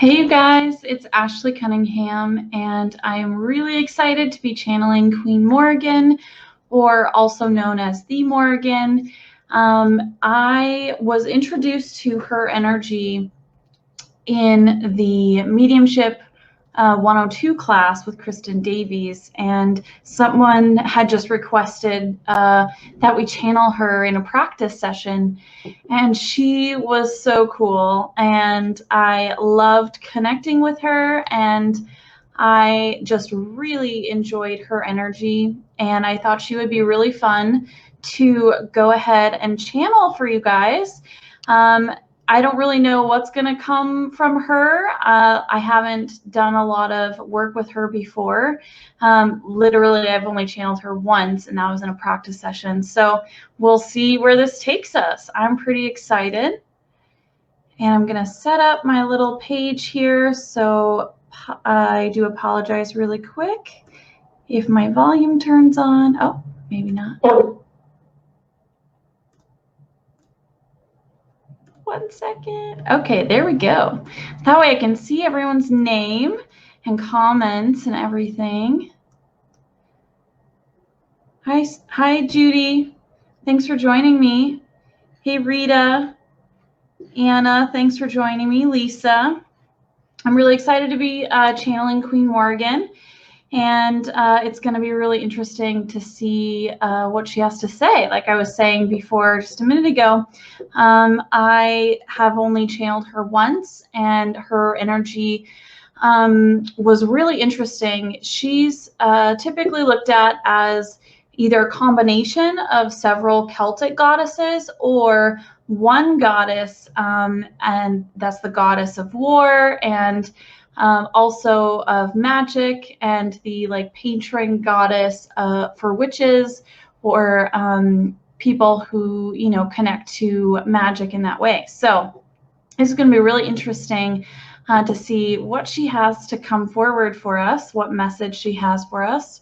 Hey you guys, it's Ashley Cunningham, and I am really excited to be channeling Queen Morrigan, or also known as the Morrigan. I was introduced to her energy in the mediumship 102 class with Kristen Davies, and someone had just requested that we channel her in a practice session, and she was so cool, and I loved connecting with her, and I just really enjoyed her energy, and I thought she would be really fun to go ahead and channel for you guys. I don't really know what's going to come from her. I haven't done a lot of work with her before. Literally, I've only channeled her once, and that was in a practice session. So we'll see where this takes us. I'm pretty excited. And I'm going to set up my little page here. So I do apologize really quick if my volume turns on. Oh, maybe not. One second. Okay, there we go. That way I can see everyone's name and comments and everything. Hi, Judy. Thanks for joining me. Hey, Rita. Anna, thanks for joining me. Lisa. I'm really excited to be channeling Queen Morrigan. And it's going to be really interesting to see what she has to say. Like I was saying before, just a minute ago, I have only channeled her once, and her energy was really interesting. She's typically looked at as either a combination of several Celtic goddesses or one goddess, and that's the goddess of war, and also of magic, and the patron goddess for witches, or people who connect to magic in that way. So this is going to be really interesting to see what she has to come forward for us, what message she has for us.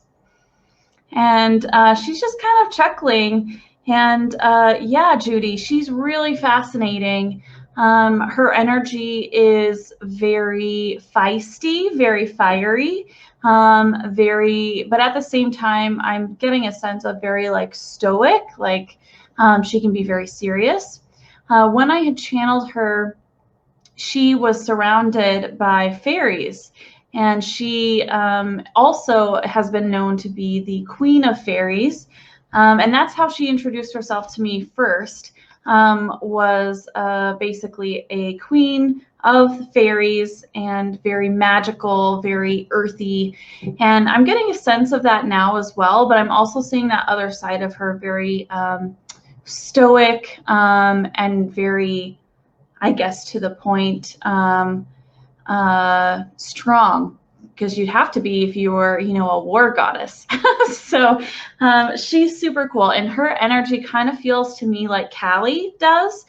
And she's just kind of chuckling. And yeah, Judy, she's really fascinating. Her energy is very feisty, very fiery, but at the same time, I'm getting a sense of very stoic, she can be very serious. When I had channeled her, she was surrounded by fairies, and she also has been known to be the queen of fairies. And that's how she introduced herself to me first, was basically a queen of fairies, and very magical, very earthy. And I'm getting a sense of that now as well, but I'm also seeing that other side of her, very stoic, and very, I guess, to the point, strong, because you'd have to be if you were, a war goddess. So she's super cool, and her energy kind of feels to me like Callie does.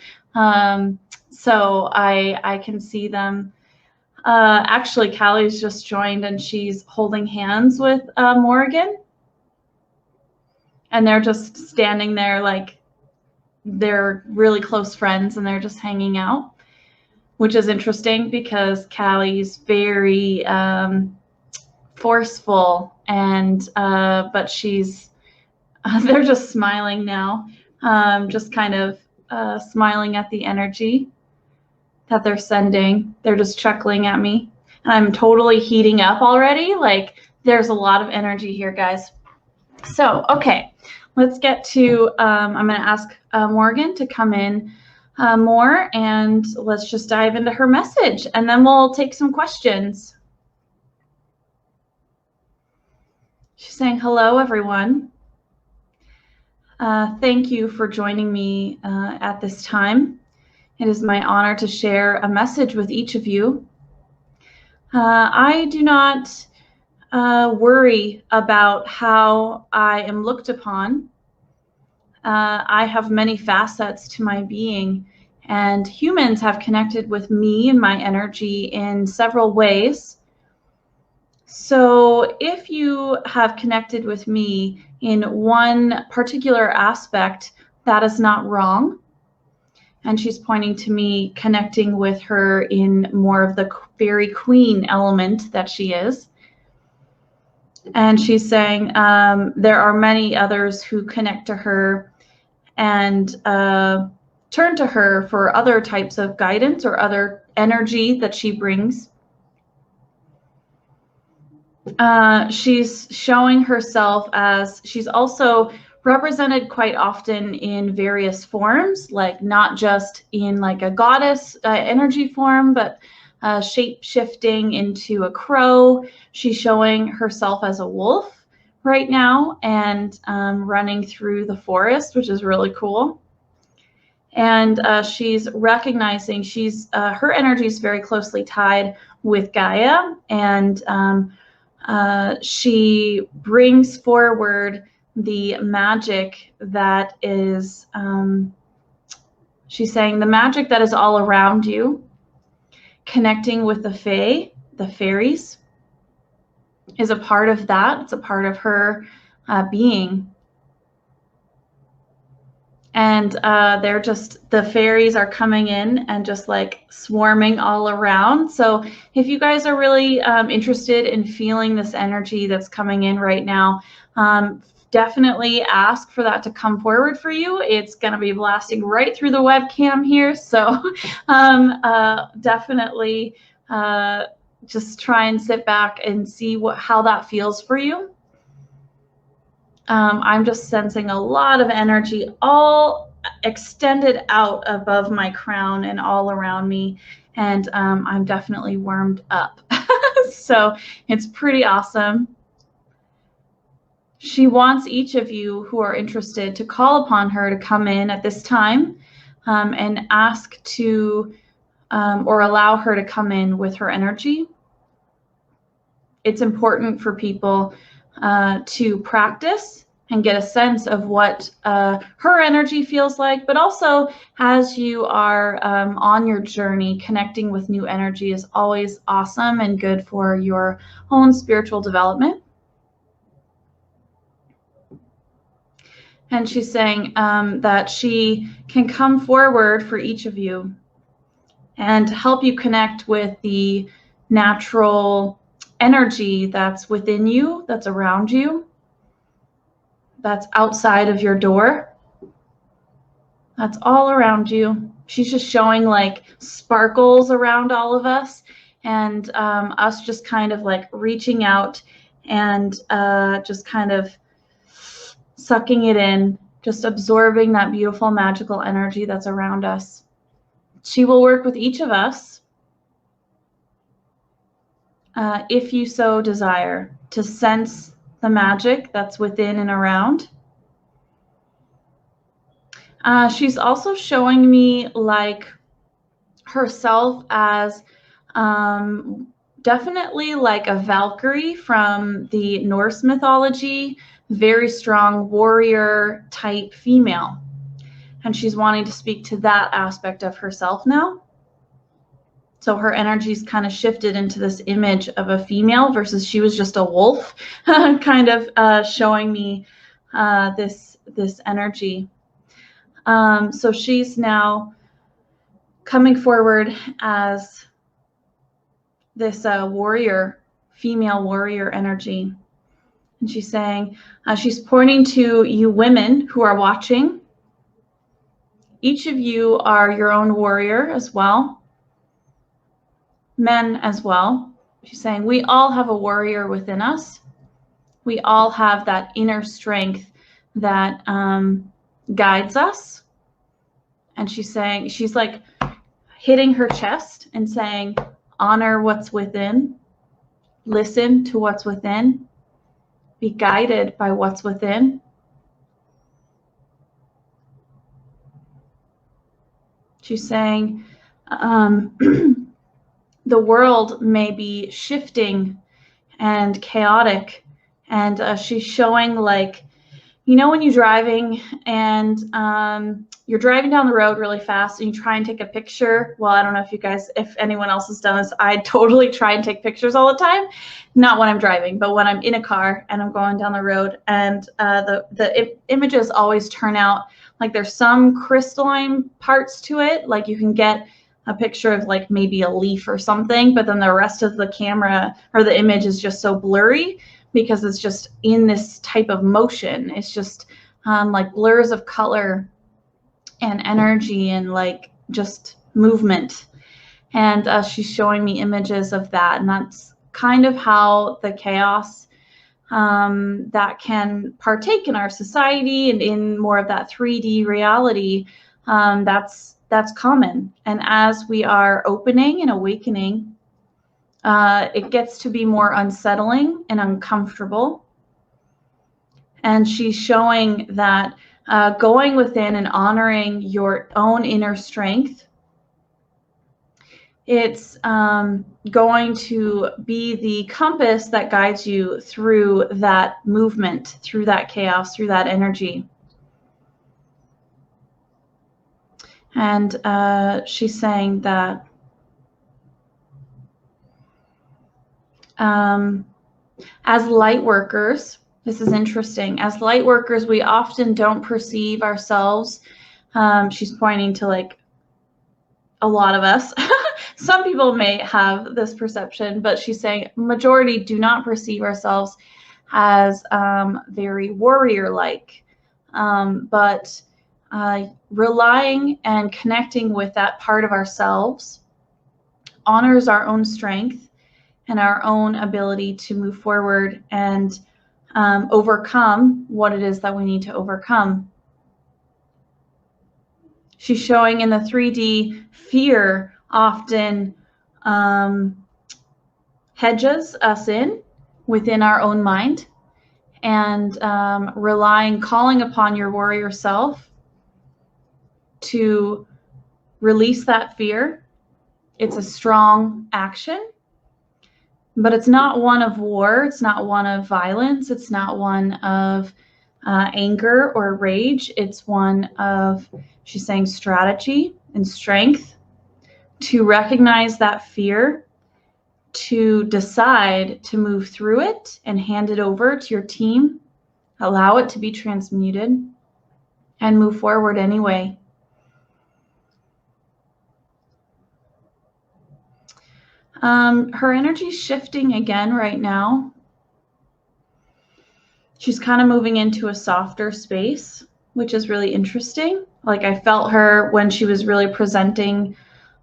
So I can see them. Actually, Callie's just joined, and she's holding hands with Morrigan, and they're just standing there like they're really close friends, and they're just hanging out, which is interesting because Callie's very forceful, and but she's they're just smiling now, just kind of smiling at the energy that they're sending. They're just chuckling at me, and I'm totally heating up already. There's a lot of energy here, guys. So okay, let's get to I'm going to ask Morrigan to come in more, and let's just dive into her message, and then we'll take some questions. She's saying, hello, everyone. Thank you for joining me at this time. It is my honor to share a message with each of you. I do not worry about how I am looked upon. I have many facets to my being, and humans have connected with me and my energy in several ways. So if you have connected with me in one particular aspect, that is not wrong. And she's pointing to me, connecting with her in more of the fairy queen element that she is. And she's saying there are many others who connect to her and turn to her for other types of guidance or other energy that she brings. She's showing herself as, she's also represented quite often in various forms, like not just in like a goddess energy form, but shape shifting into a crow. She's showing herself as a wolf right now and running through the forest, which is really cool. And she's recognizing her energy is very closely tied with Gaia, and she brings forward the magic that is, she's saying the magic that is all around you, connecting with the fae, the fairies, is a part of that. It's a part of her being. And they're just, the fairies are coming in and just like swarming all around. So if you guys are really interested in feeling this energy that's coming in right now, definitely ask for that to come forward for you. It's going to be blasting right through the webcam here. So definitely just try and sit back and see how that feels for you. I'm just sensing a lot of energy all extended out above my crown and all around me, and I'm definitely warmed up. So it's pretty awesome. She wants each of you who are interested to call upon her to come in at this time and ask to, or allow her to come in with her energy. It's important for people to practice and get a sense of what her energy feels like, but also as you are on your journey, connecting with new energy is always awesome and good for your own spiritual development. And she's saying that she can come forward for each of you and help you connect with the natural energy that's within you, that's around you, that's outside of your door, that's all around you. She's just showing like sparkles around all of us, and us just kind of like reaching out and just kind of sucking it in, just absorbing that beautiful magical energy that's around us. She will work with each of us if you so desire to sense the magic that's within and around. She's also showing me like herself as definitely like a Valkyrie from the Norse mythology, very strong warrior type female. And she's wanting to speak to that aspect of herself now. So her energy's kind of shifted into this image of a female versus she was just a wolf, kind of showing me this energy. So she's now coming forward as this warrior, female warrior energy. And she's saying, she's pointing to you women who are watching. Each of you are your own warrior as well. Men as well. She's saying we all have a warrior within us. We all have that inner strength that guides us. And she's saying, she's like hitting her chest and saying, honor what's within, listen to what's within, be guided by what's within. She's saying, the world may be shifting and chaotic, and she's showing like You know, when you're driving and you're driving down the road really fast and you try and take a picture. Well, I don't know if anyone else has done this. I totally try and take pictures all the time. Not when I'm driving, but when I'm in a car and I'm going down the road, and the images always turn out like there's some crystalline parts to it. Like you can get a picture of like maybe a leaf or something, but then the rest of the camera or the image is just so blurry because it's just in this type of motion. It's just like blurs of color and energy and like just movement. And she's showing me images of that. And that's kind of how the chaos that can partake in our society and in more of that 3D reality, that's common. And as we are opening and awakening, it gets to be more unsettling and uncomfortable. And she's showing that going within and honoring your own inner strength, it's going to be the compass that guides you through that movement, through that chaos, through that energy. And she's saying that as light workers, this is interesting. As light workers, we often don't perceive ourselves. She's pointing to like a lot of us. Some people may have this perception, but she's saying majority do not perceive ourselves as very warrior-like. But relying and connecting with that part of ourselves honors our own strength and our own ability to move forward and overcome what it is that we need to overcome. She's showing in the 3D, fear often hedges us in within our own mind, and calling upon your warrior self to release that fear. It's a strong action, but it's not one of war. It's not one of violence. It's not one of anger or rage. It's one of, she's saying, strategy and strength to recognize that fear, to decide to move through it and hand it over to your team, allow it to be transmuted, and move forward anyway. Her energy's shifting again right now. She's kind of moving into a softer space, which is really interesting. Like I felt her when she was really presenting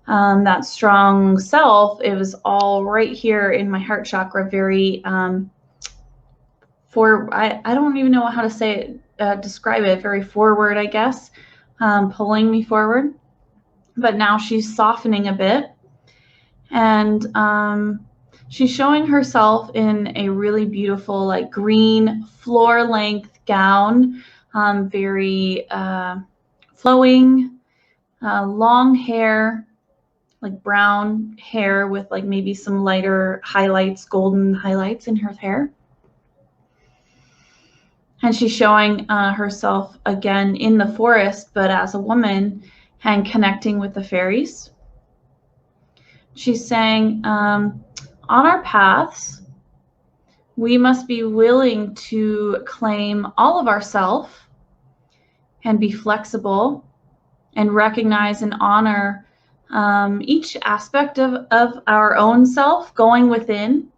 that strong self. It was all right here in my heart chakra, very I don't even know how to say it, describe it, very forward, I guess, pulling me forward. But now she's softening a bit. And she's showing herself in a really beautiful, like green floor-length gown, very flowing, long hair, like brown hair with like maybe some lighter highlights, golden highlights in her hair. And she's showing herself again in the forest, but as a woman and connecting with the fairies. She's saying, on our paths, we must be willing to claim all of ourself and be flexible and recognize and honor each aspect of our own self, going within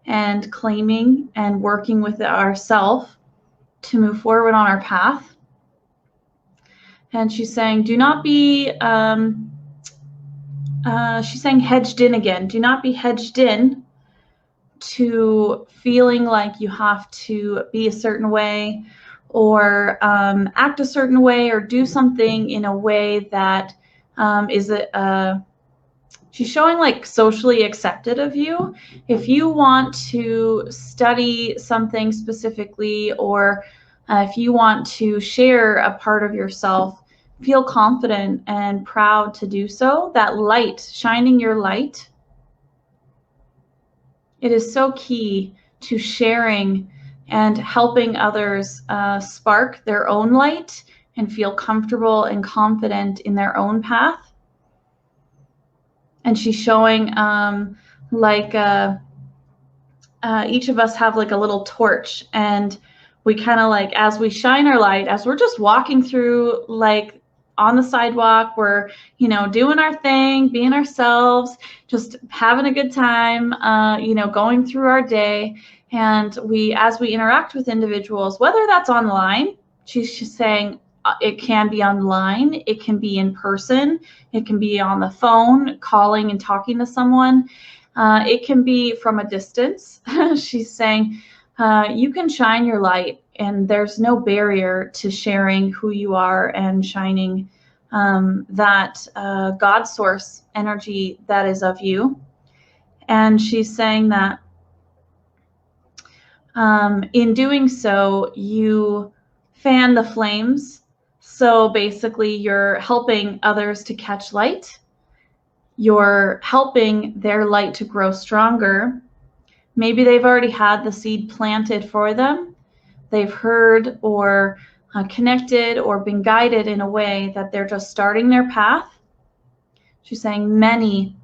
and claiming and working with ourself to move forward on our path. And she's saying, do not be... she's saying hedged in again. Do not be hedged in to feeling like you have to be a certain way or act a certain way or do something in a way that she's showing like socially accepted of you. If you want to study something specifically, or if you want to share a part of yourself, feel confident and proud to do so. That light, shining your light. It is so key to sharing and helping others spark their own light and feel comfortable and confident in their own path. And she's showing each of us have like a little torch, and we kind of like, as we shine our light, as we're just walking through like on the sidewalk, we're, you know, doing our thing, being ourselves, just having a good time, you know, going through our day. And as we interact with individuals, whether that's online, she's just saying it can be online, it can be in person, it can be on the phone, calling and talking to someone. It can be from a distance. She's saying you can shine your light, and there's no barrier to sharing who you are and shining that God source energy that is of you. And she's saying that in doing so, you fan the flames. So basically, you're helping others to catch light. You're helping their light to grow stronger. Maybe they've already had the seed planted for them. They've heard or connected or been guided in a way that they're just starting their path. She's saying many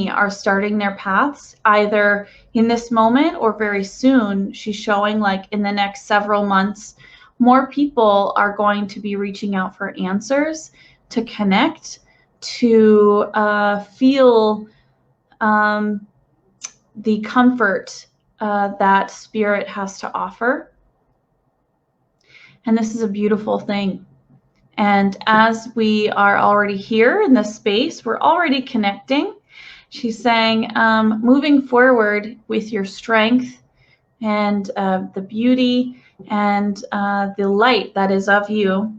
are starting their paths, either in this moment or very soon. She's showing like in the next several months, more people are going to be reaching out for answers, to connect, to feel the comfort that spirit has to offer. And this is a beautiful thing. And as we are already here in this space, we're already connecting. She's saying, moving forward with your strength and the beauty and the light that is of you,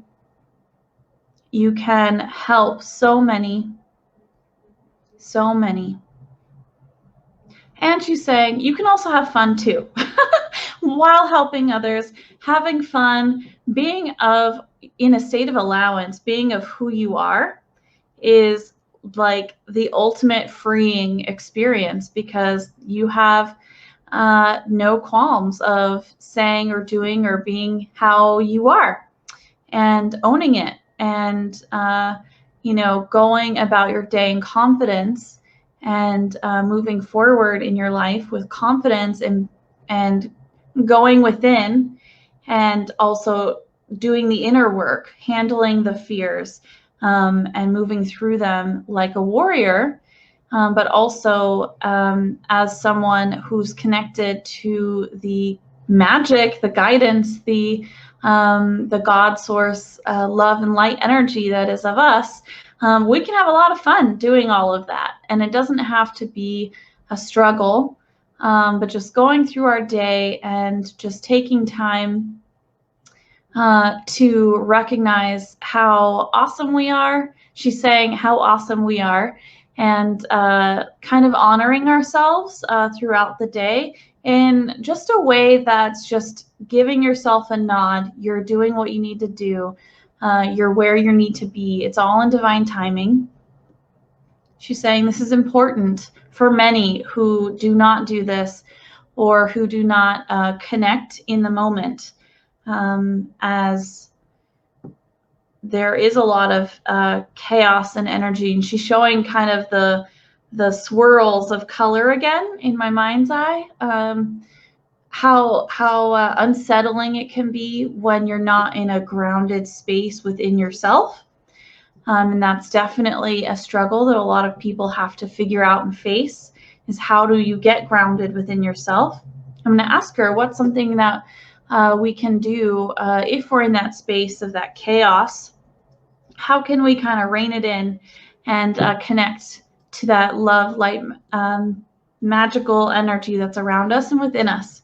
you can help so many. And she's saying you can also have fun too. While helping others, having fun, being in a state of allowance, being of who you are, is like the ultimate freeing experience, because you have no qualms of saying or doing or being how you are and owning it, and you know, going about your day in confidence and moving forward in your life with confidence and going within, and also doing the inner work, handling the fears and moving through them like a warrior, but also as someone who's connected to the magic, the guidance, the God source, love and light energy that is of us. We can have a lot of fun doing all of that, and it doesn't have to be a struggle. But just going through our day and just taking time to recognize how awesome we are. She's saying how awesome we are, and kind of honoring ourselves throughout the day in just a way that's just giving yourself a nod. You're doing what you need to do. You're where you need to be. It's all in divine timing. She's saying this is important for many who do not do this, or who do not connect in the moment, as there is a lot of chaos and energy. And she's showing kind of the swirls of color again in my mind's eye, how unsettling it can be when you're not in a grounded space within yourself. And that's definitely a struggle that a lot of people have to figure out and face, is how do you get grounded within yourself? I'm going to ask her what's something that we can do if we're in that space of that chaos. How can we kind of rein it in and connect to that love, light, magical energy that's around us and within us?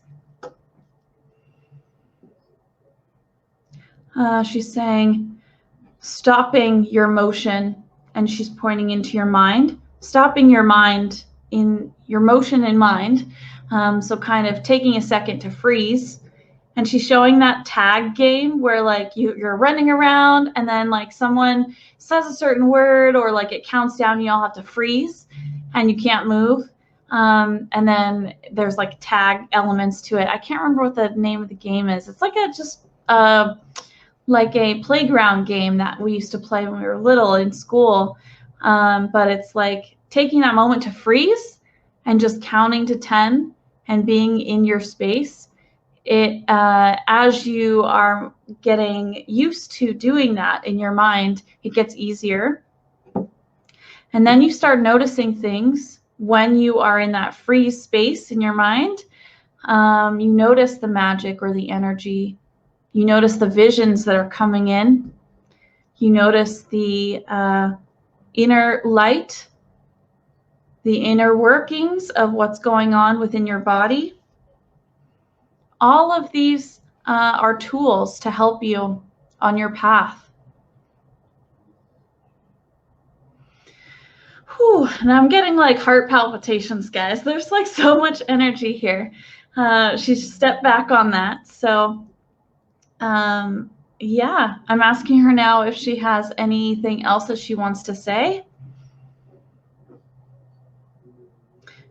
She's saying, stopping your motion, and she's pointing into your mind, stopping your mind in your motion in mind. So kind of taking a second to freeze. And she's showing that tag game where like you're running around, and then like someone says a certain word, or like it counts down, you all have to freeze and you can't move. And then there's like tag elements to it. I can't remember what the name of the game is. It's like like a playground game that we used to play when we were little in school. But it's like taking that moment to freeze and just counting to 10 and being in your space. As you are getting used to doing that in your mind, it gets easier. And then you start noticing things when you are in that freeze space in your mind. You notice the magic or the energy. You notice the visions that are coming in. You notice the inner light, the inner workings of what's going on within your body. All of these are tools to help you on your path. Whew, and I'm getting like heart palpitations, guys. There's like so much energy here. She stepped back on that. So yeah, I'm asking her now if she has anything else that she wants to say.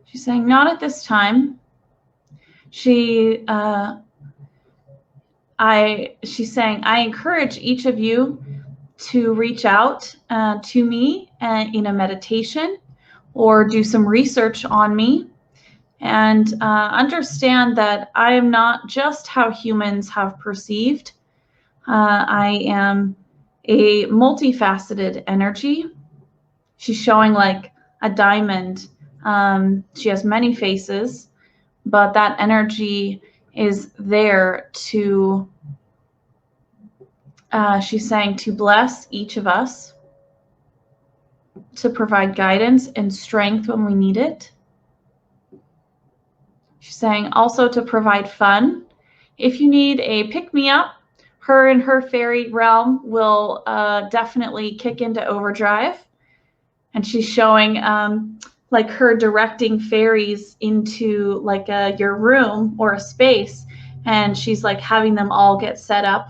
She's saying, not at this time. She's saying, I encourage each of you to reach out to me in a meditation or do some research on me and understand that I am not just how humans have perceived. I am a multifaceted energy. She's showing like a diamond. She has many faces, but that energy is there to, she's saying, to bless each of us, to provide guidance and strength when we need it. She's saying also to provide fun. If you need a pick-me-up, her and her fairy realm will definitely kick into overdrive. And she's showing like her directing fairies into like your room or a space. And she's like having them all get set up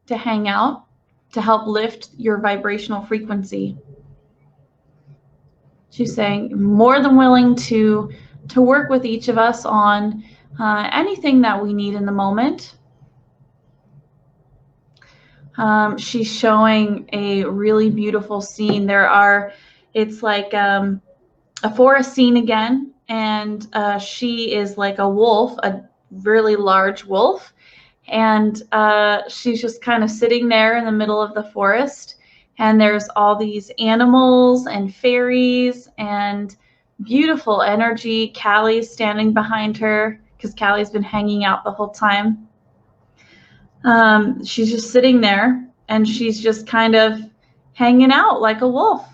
to hang out, to help lift your vibrational frequency. She's saying more than willing to work with each of us on anything that we need in the moment. She's showing a really beautiful scene. It's like a forest scene again, and she is like a wolf, a really large wolf, and she's just kind of sitting there in the middle of the forest, and there's all these animals and fairies and beautiful energy. Callie's standing behind her because Callie's been hanging out the whole time. She's just sitting there and she's just kind of hanging out like a wolf.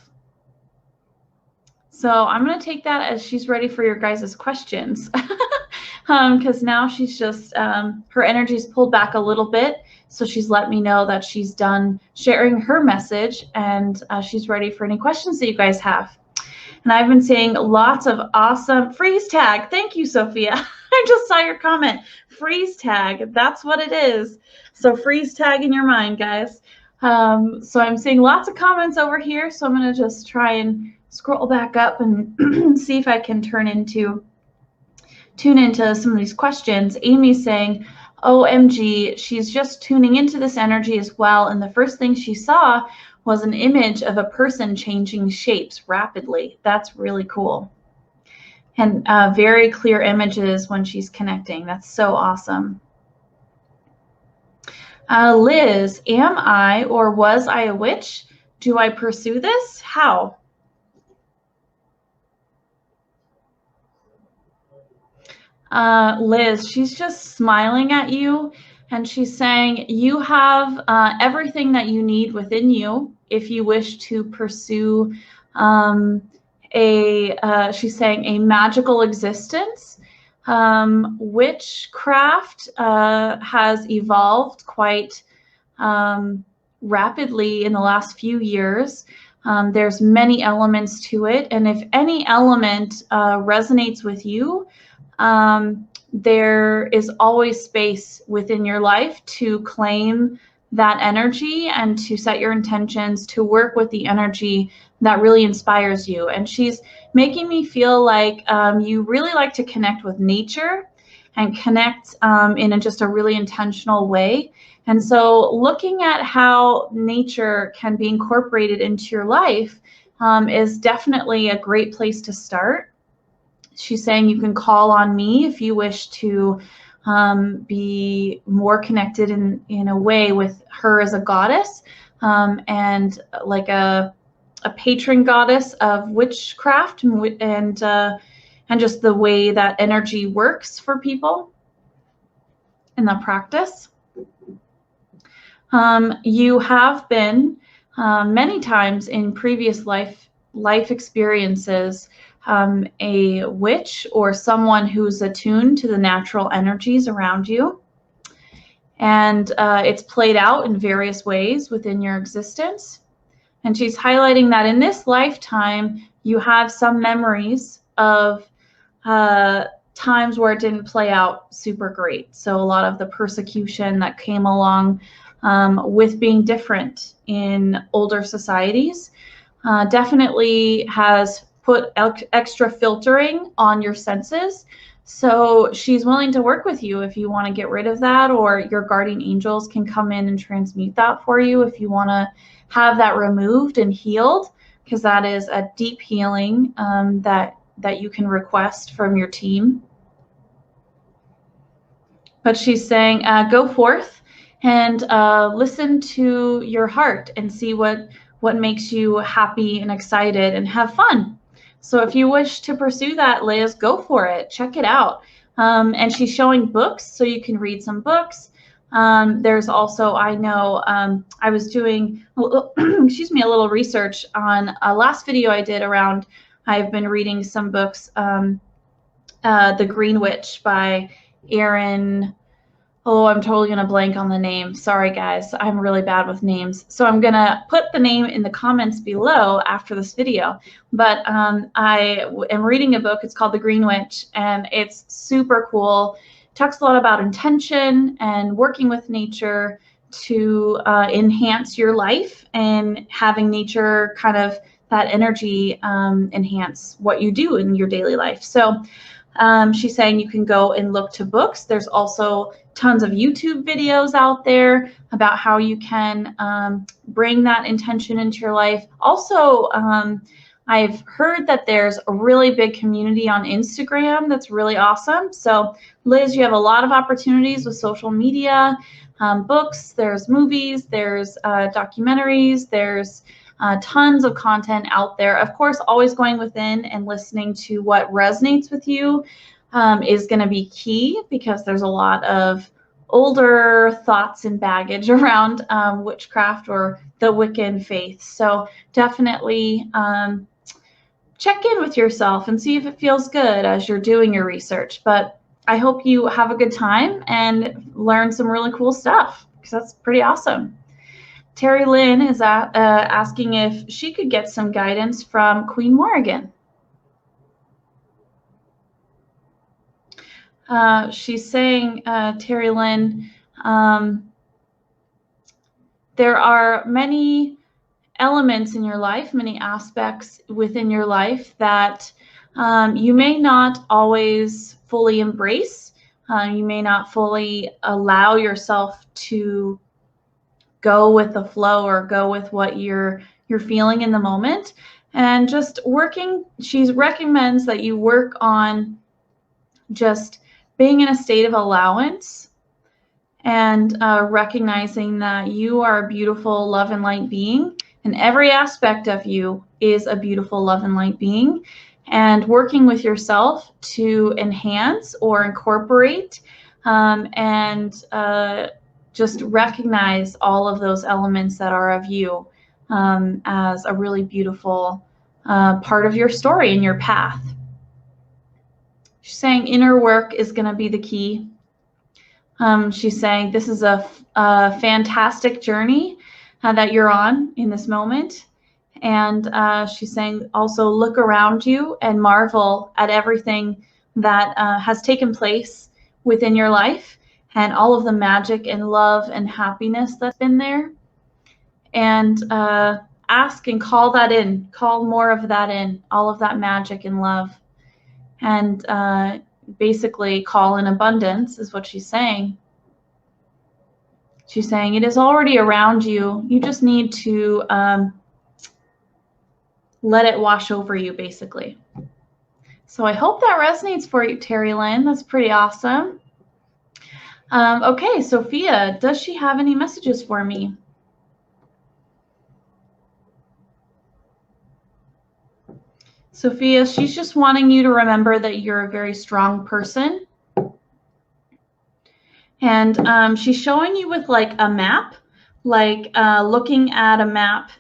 So I'm going to take that as she's ready for your guys' questions. Because now she's just, her energy's pulled back a little bit. So she's let me know that she's done sharing her message and she's ready for any questions that you guys have. And I've been seeing lots of awesome freeze tag. Thank you, Sophia. I just saw your comment. Freeze tag. That's what it is. So freeze tag in your mind, guys. So I'm seeing lots of comments over here. So I'm going to just try and scroll back up and see if I can tune into some of these questions. Amy's saying, OMG, she's just tuning into this energy as well. And the first thing she saw was an image of a person changing shapes rapidly. That's really cool. And very clear images when she's connecting. That's so awesome. Liz, am I or was I a witch? Do I pursue this? How? Liz, she's just smiling at you and she's saying you have everything that you need within you if you wish to pursue she's saying a magical existence. Witchcraft has evolved quite rapidly in the last few years. There's many elements to it, and if any element resonates with you, there is always space within your life to claim that energy and to set your intentions to work with the energy that really inspires you. And she's making me feel like you really like to connect with nature and connect in just a really intentional way. And so looking at how nature can be incorporated into your life is definitely a great place to start. She's saying you can call on me if you wish to be more connected in a way with her as a goddess and like a patron goddess of witchcraft and just the way that energy works for people in the practice. You have been many times in previous life experiences a witch or someone who's attuned to the natural energies around you. And it's played out in various ways within your existence. And she's highlighting that in this lifetime, you have some memories of times where it didn't play out super great. So a lot of the persecution that came along with being different in older societies definitely has put extra filtering on your senses. So she's willing to work with you if you want to get rid of that, or your guardian angels can come in and transmute that for you if you want to have that removed and healed, because that is a deep healing that you can request from your team. But she's saying, go forth and listen to your heart and see what makes you happy and excited and have fun. So if you wish to pursue that, Liz, go for it. Check it out. And she's showing books, so you can read some books. There's also, I know, I was doing, excuse me, a little research on a last video I did around, I've been reading some books, The Green Witch by Erin. Oh, I'm totally going to blank on the name. Sorry, guys. I'm really bad with names. So I'm going to put the name in the comments below after this video. But I am reading a book. It's called The Green Witch, and it's super cool. It talks a lot about intention and working with nature to enhance your life, and having nature kind of that energy enhance what you do in your daily life. So she's saying you can go and look to books. There's also tons of YouTube videos out there about how you can bring that intention into your life. Also, I've heard that there's a really big community on Instagram that's really awesome. So Liz, you have a lot of opportunities with social media, books, there's movies, there's documentaries, there's tons of content out there. Of course, always going within and listening to what resonates with you is going to be key, because there's a lot of older thoughts and baggage around witchcraft or the Wiccan faith. So definitely check in with yourself and see if it feels good as you're doing your research. But I hope you have a good time and learn some really cool stuff, because that's pretty awesome. Terry Lynn is asking if she could get some guidance from Queen Morrigan. She's saying, Terry Lynn, there are many elements in your life, many aspects within your life that you may not always fully embrace. You may not fully allow yourself to go with the flow or go with what you're feeling in the moment. And just working, she recommends that you work on just being in a state of allowance and recognizing that you are a beautiful love and light being, and every aspect of you is a beautiful love and light being, and working with yourself to enhance or incorporate and just recognize all of those elements that are of you as a really beautiful part of your story and your path. She's saying inner work is going to be the key. She's saying this is a fantastic journey that you're on in this moment. And she's saying also look around you and marvel at everything that has taken place within your life, and all of the magic and love and happiness that's been there. And ask and call that in, call more of that in, all of that magic and love. And basically call in abundance is what she's saying. She's saying it is already around you. You just need to let it wash over you, basically. So I hope that resonates for you, Terry Lynn. That's pretty awesome. Okay, Sophia, does she have any messages for me? Sophia, she's just wanting you to remember that you're a very strong person. And she's showing you with like a map, like looking at a map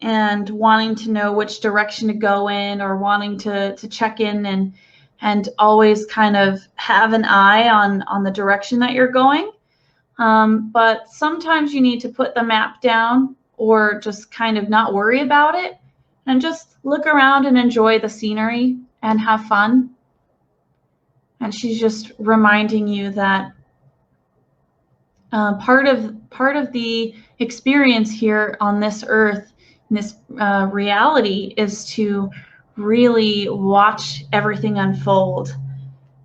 and wanting to know which direction to go in, or wanting to check in and always kind of have an eye on the direction that you're going. But sometimes you need to put the map down, or just kind of not worry about it and just look around and enjoy the scenery and have fun. And she's just reminding you that part of the experience here on this earth, in this reality, is to really watch everything unfold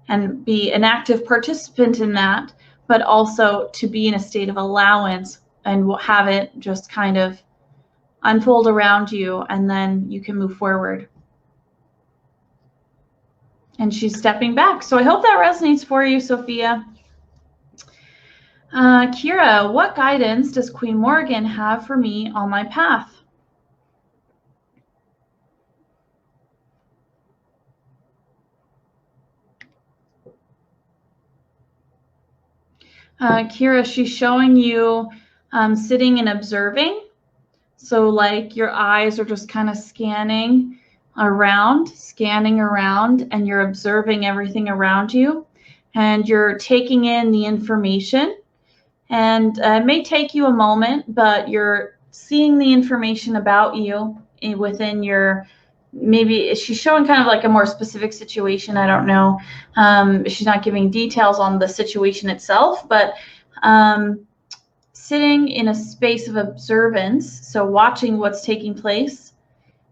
and be an active participant in that, but also to be in a state of allowance and have it just kind of unfold around you, and then you can move forward. And she's stepping back. So I hope that resonates for you, Sophia. Kira, what guidance does Queen Morrigan have for me on my path? Kira, she's showing you sitting and observing. So like your eyes are just kind of scanning around, and you're observing everything around you, and you're taking in the information. And it may take you a moment, but you're seeing the information about you within your, maybe she's showing kind of like a more specific situation. I don't know. She's not giving details on the situation itself, but sitting in a space of observance, so watching what's taking place,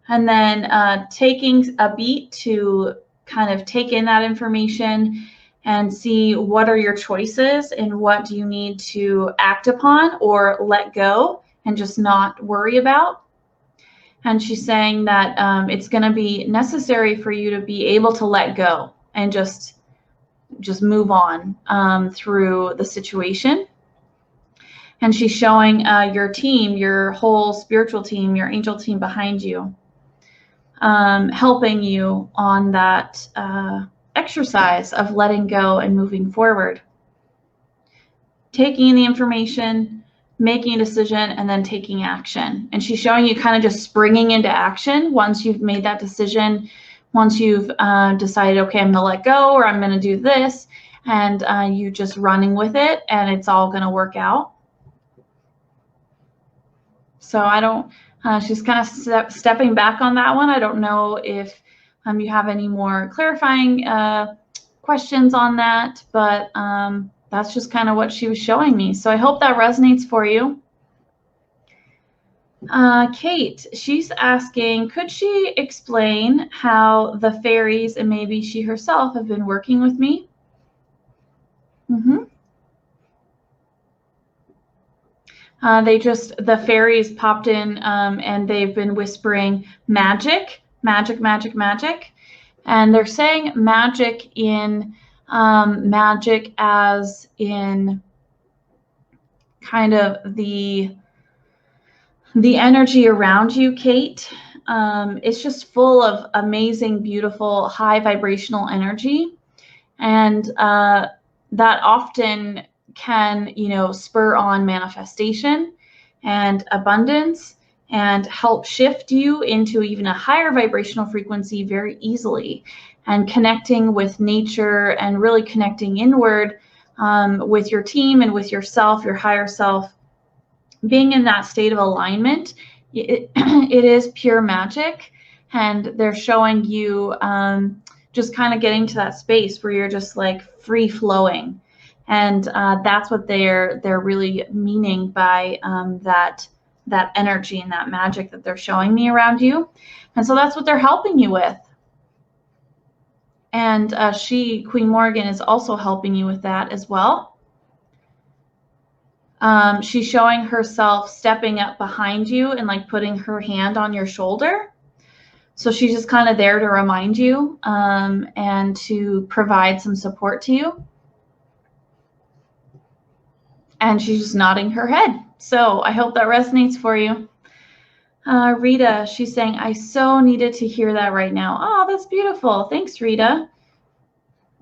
and then taking a beat to kind of take in that information and see what are your choices and what do you need to act upon or let go and just not worry about. And she's saying that it's going to be necessary for you to be able to let go and just move on through the situation. And she's showing your team, your whole spiritual team, your angel team behind you, helping you on that exercise of letting go and moving forward. Taking in the information, making a decision, and then taking action. And she's showing you kind of just springing into action once you've made that decision, once you've decided, okay, I'm going to let go, or I'm going to do this, and you just running with it, and it's all going to work out. So I don't, she's kind of stepping back on that one. I don't know if you have any more clarifying questions on that, but that's just kind of what she was showing me. So I hope that resonates for you. Kate, she's asking, could she explain how the fairies and maybe she herself have been working with me? The fairies popped in and they've been whispering magic, magic, magic, magic. And they're saying magic in magic as in kind of the energy around you, Kate. It's just full of amazing, beautiful, high vibrational energy. And that often can, spur on manifestation and abundance and help shift you into even a higher vibrational frequency very easily, and connecting with nature and really connecting inward with your team and with yourself, your higher self. Being in that state of alignment, it is pure magic, and they're showing you just kind of getting to that space where you're just like free flowing. And that's what they're really meaning by that energy and that magic that they're showing me around you. And so that's what they're helping you with. And Queen Morrigan, is also helping you with that as well. She's showing herself stepping up behind you and like putting her hand on your shoulder. So she's just kind of there to remind you and to provide some support to you. And she's just nodding her head. So I hope that resonates for you. Rita, she's saying, I so needed to hear that right now. Oh, that's beautiful. Thanks, Rita.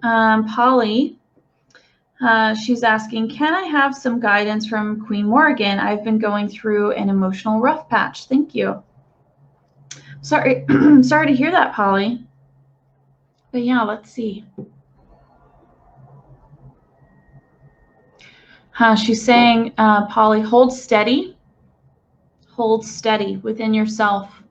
Polly, she's asking, can I have some guidance from Queen Morrigan? I've been going through an emotional rough patch. Thank you. Sorry, sorry to hear that, Polly. But yeah, let's see. She's saying, Polly, hold steady. Hold steady within yourself.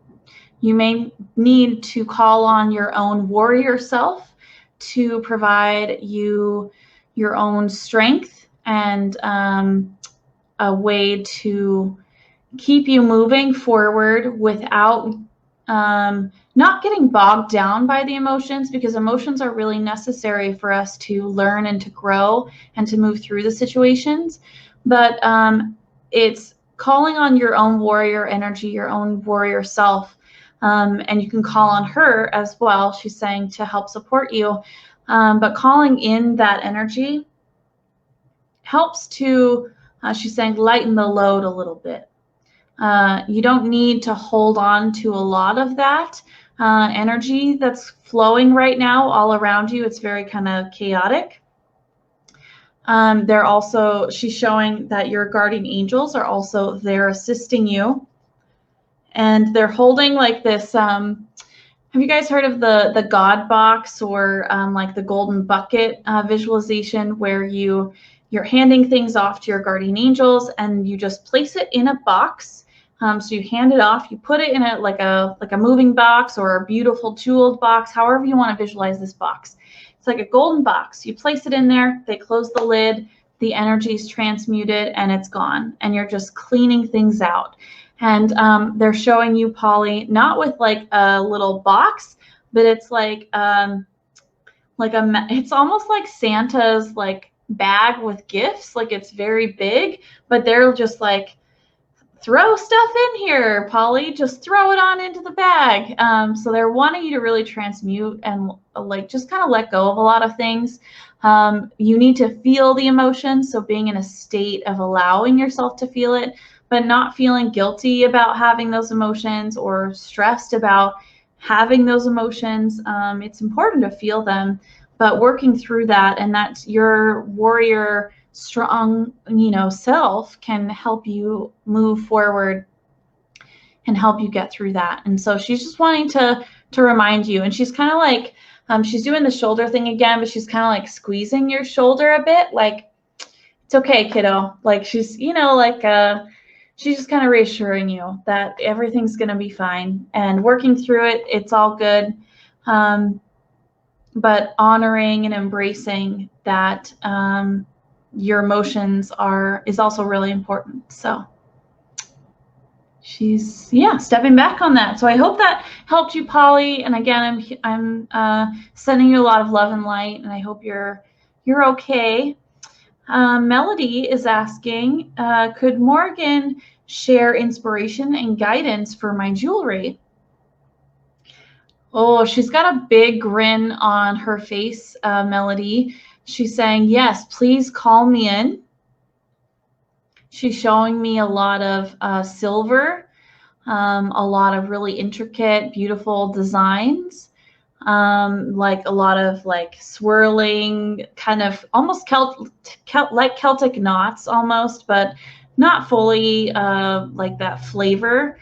You may need to call on your own warrior self to provide you your own strength and a way to keep you moving forward without not getting bogged down by the emotions, because emotions are really necessary for us to learn and to grow and to move through the situations. But it's calling on your own warrior energy, your own warrior self. And you can call on her as well, she's saying, to help support you. But calling in that energy helps to, she's saying, lighten the load a little bit. You don't need to hold on to a lot of that energy that's flowing right now all around you. It's very kind of chaotic. They're also, she's showing that your guardian angels are also there assisting you. And they're holding like this, have you guys heard of the God box or like the golden bucket visualization, where you're handing things off to your guardian angels and you just place it in a box? So you hand it off, you put it in like a moving box or a beautiful jeweled box, however you want to visualize this box. It's like a golden box. You place it in there, they close the lid, the energy is transmuted, and it's gone. And you're just cleaning things out. And they're showing you, Polly, not with like a little box, but it's like it's almost like Santa's like bag with gifts. Like it's very big, but they're just like, throw stuff in here, Polly, just throw it on into the bag. So they're wanting you to really transmute and like just kind of let go of a lot of things. You need to feel the emotions, so being in a state of allowing yourself to feel it, but not feeling guilty about having those emotions or stressed about having those emotions. It's important to feel them, but working through that, and that's your warrior strong, self can help you move forward and help you get through that. And so she's just wanting to remind you, and she's kind of like, she's doing the shoulder thing again, but she's kind of like squeezing your shoulder a bit, like, it's okay, kiddo. Like she's, she's just kind of reassuring you that everything's going to be fine and working through it. It's all good. But honoring and embracing that, your emotions is also really important. So she's stepping back on that. So I hope that helped you, Polly. And again, I'm sending you a lot of love and light, and I hope you're okay. Melody is asking, could Morrigan share inspiration and guidance for my jewelry? Oh, she's got a big grin on her face, Melody. She's saying, yes, please call me in. She's showing me a lot of silver, a lot of really intricate, beautiful designs, like a lot of like swirling, kind of almost like Celtic knots almost, but not fully like that flavor.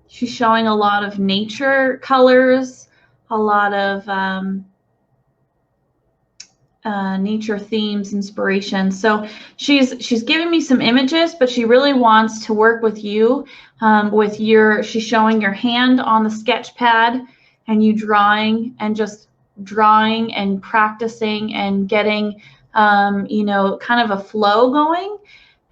She's showing a lot of nature colors, a lot of nature themes, inspiration. So she's giving me some images, but she really wants to work with you she's showing your hand on the sketch pad and you drawing and practicing and getting you know, kind of a flow going.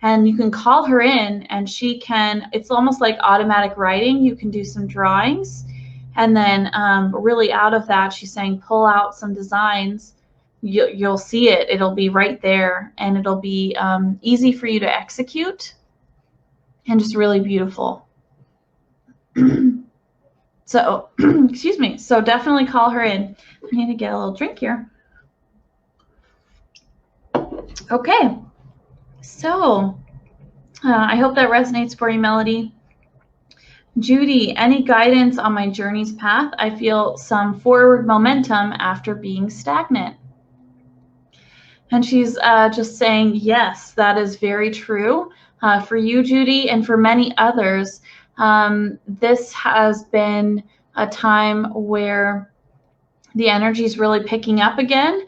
And you can call her in and she can, it's almost like automatic writing. You can do some drawings. And then really out of that, she's saying, pull out some designs. You'll see it. It'll be right there. And it'll be easy for you to execute and just really beautiful. So, excuse me. So definitely call her in. I need to get a little drink here. Okay. So I hope that resonates for you, Melody. Judy, any guidance on my journey's path? I feel some forward momentum after being stagnant. And she's just saying, yes, that is very true for you, Judy, and for many others. This has been a time where the energy is really picking up again.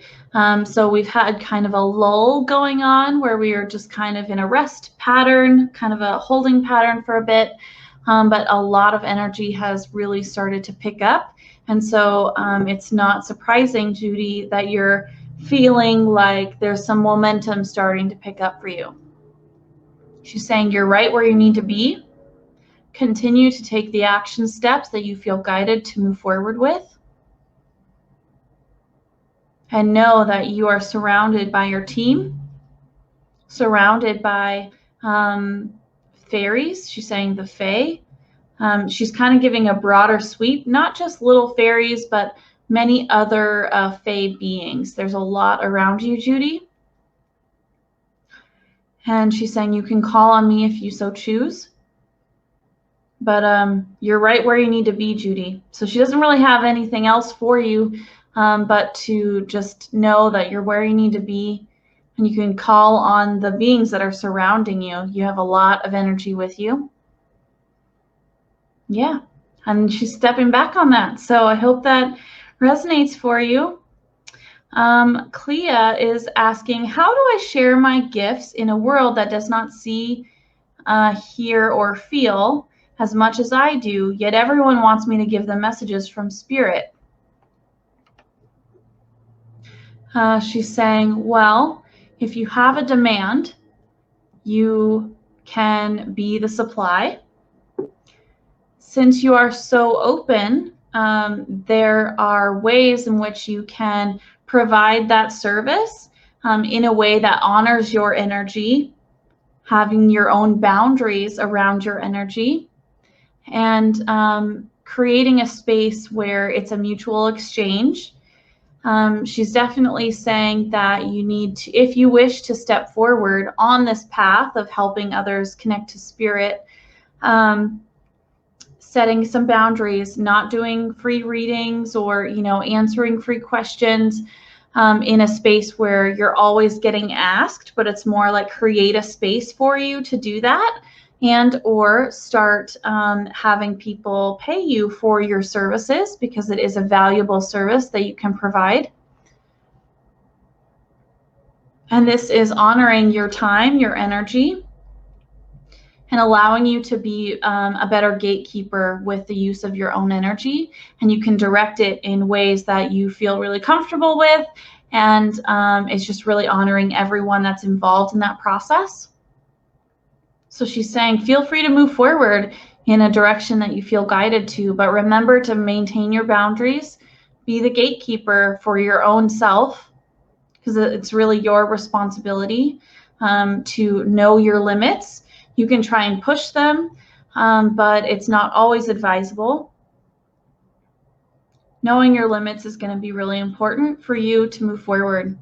So we've had kind of a lull going on where we are just kind of in a rest pattern, kind of a holding pattern for a bit. But a lot of energy has really started to pick up. And so it's not surprising, Judy, that you're feeling like there's some momentum starting to pick up for you. She's saying you're right where you need to be. Continue to take the action steps that you feel guided to move forward with. And know that you are surrounded by your team, surrounded by fairies. She's saying the fae. She's kind of giving a broader sweep, not just little fairies, but many other fae beings. There's a lot around you, Judy. And she's saying you can call on me if you so choose. But you're right where you need to be, Judy. So she doesn't really have anything else for you, but to just know that you're where you need to be. And you can call on the beings that are surrounding you. You have a lot of energy with you. Yeah, and she's stepping back on that. So I hope that resonates for you. Clea is asking, how do I share my gifts in a world that does not see, hear, or feel as much as I do, yet everyone wants me to give them messages from spirit? She's saying, well, if you have a demand, you can be the supply. Since you are so open, there are ways in which you can provide that service in a way that honors your energy, having your own boundaries around your energy, and creating a space where it's a mutual exchange. She's definitely saying that you need to, if you wish to step forward on this path of helping others connect to spirit, setting some boundaries, not doing free readings or, you know, answering free questions in a space where you're always getting asked, but it's more like create a space for you to do that, and or start having people pay you for your services because it is a valuable service that you can provide. And this is honoring your time, your energy, and allowing you to be a better gatekeeper with the use of your own energy. And you can direct it in ways that you feel really comfortable with. And it's just really honoring everyone that's involved in that process. So she's saying, feel free to move forward in a direction that you feel guided to, but remember to maintain your boundaries, be the gatekeeper for your own self, because it's really your responsibility to know your limits. You can try and push them, but it's not always advisable. Knowing your limits is going to be really important for you to move forward.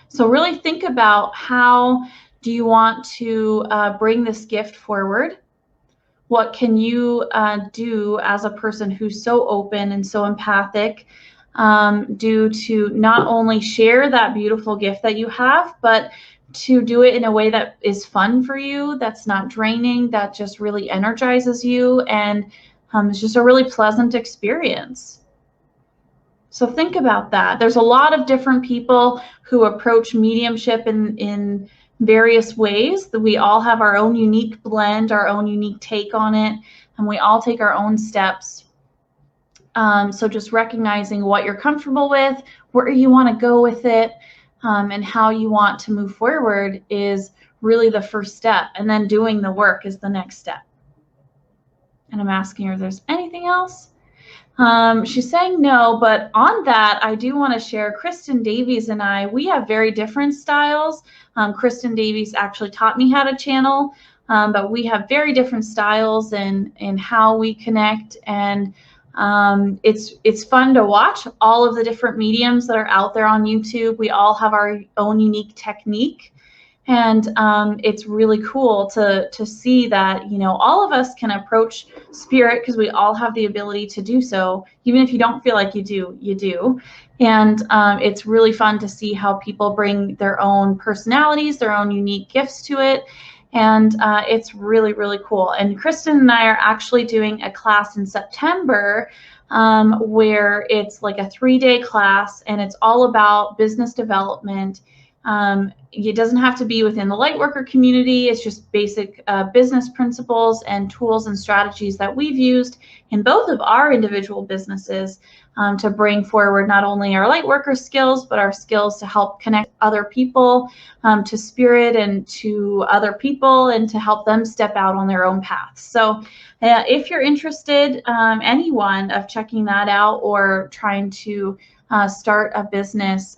So really think about, how do you want to bring this gift forward? What can you do as a person who's so open and so empathic, do to not only share that beautiful gift that you have, but to do it in a way that is fun for you, that's not draining, that just really energizes you, and it's just a really pleasant experience. So think about that. There's a lot of different people who approach mediumship in various ways. That we all have our own unique blend, our own unique take on it, and we all take our own steps. So just recognizing what you're comfortable with, where you want to go with it, and how you want to move forward is really the first step, and then doing the work is the next step. And I'm asking her if there's anything else. She's saying no, but on that, I do want to share Kristen Davies and I, we have very different styles. Kristen Davies actually taught me how to channel, but we have very different styles in how we connect, and it's fun to watch all of the different mediums that are out there on YouTube. We all have our own unique technique. And it's really cool to see that, you know, all of us can approach spirit because we all have the ability to do so. Even if you don't feel like you do, you do. And it's really fun to see how people bring their own personalities, their own unique gifts to it. And it's really, really cool. And Kristen and I are actually doing a class in September where it's like a 3-day class, and it's all about business development. It doesn't have to be within the lightworker community. It's just basic business principles and tools and strategies that we've used in both of our individual businesses to bring forward not only our lightworker skills, but our skills to help connect other people to spirit and to other people, and to help them step out on their own paths. So if you're interested, anyone, of checking that out or trying to start a business,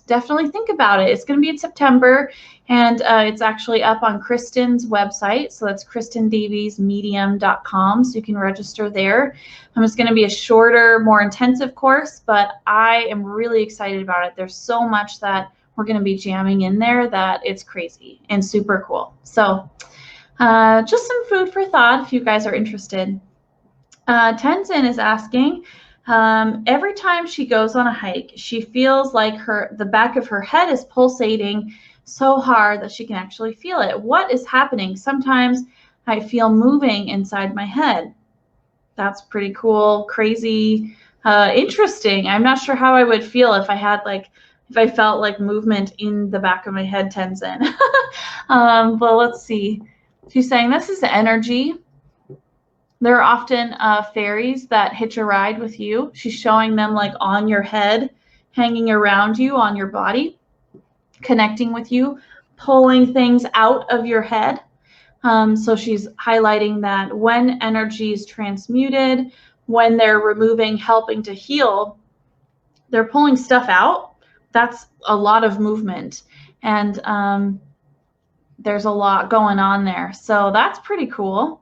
definitely think about it. It's going to be in September, and it's actually up on Kristen's website. So that's kristendaviesmedium.com. So you can register there. It's going to be a shorter, more intensive course, but I am really excited about it. There's so much that we're going to be jamming in there that it's crazy and super cool. So just some food for thought if you guys are interested. Tenzin is asking, every time she goes on a hike, she feels like the back of her head is pulsating so hard that she can actually feel it. What is happening? Sometimes I feel moving inside my head. That's pretty cool, crazy, interesting. I'm not sure how I would feel if I felt like movement in the back of my head, Tenzin. Well, let's see. She's saying this is energy. There are often fairies that hitch a ride with you. She's showing them like on your head, hanging around you on your body, connecting with you, pulling things out of your head. So she's highlighting that when energy is transmuted, when they're removing, helping to heal, they're pulling stuff out. That's a lot of movement. And there's a lot going on there. So that's pretty cool.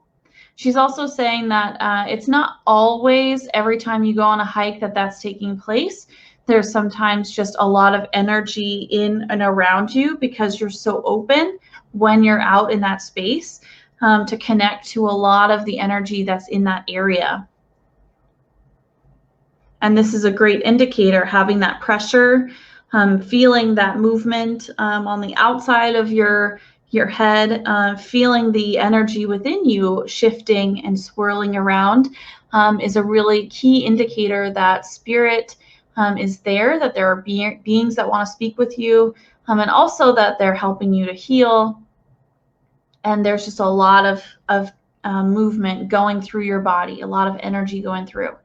She's also saying that it's not always every time you go on a hike that's taking place. There's sometimes just a lot of energy in and around you because you're so open when you're out in that space to connect to a lot of the energy that's in that area. And this is a great indicator, having that pressure, feeling that movement on the outside of your head, feeling the energy within you shifting and swirling around is a really key indicator that spirit is there, that there are beings that want to speak with you, and also that they're helping you to heal. And there's just a lot of movement going through your body, a lot of energy going through.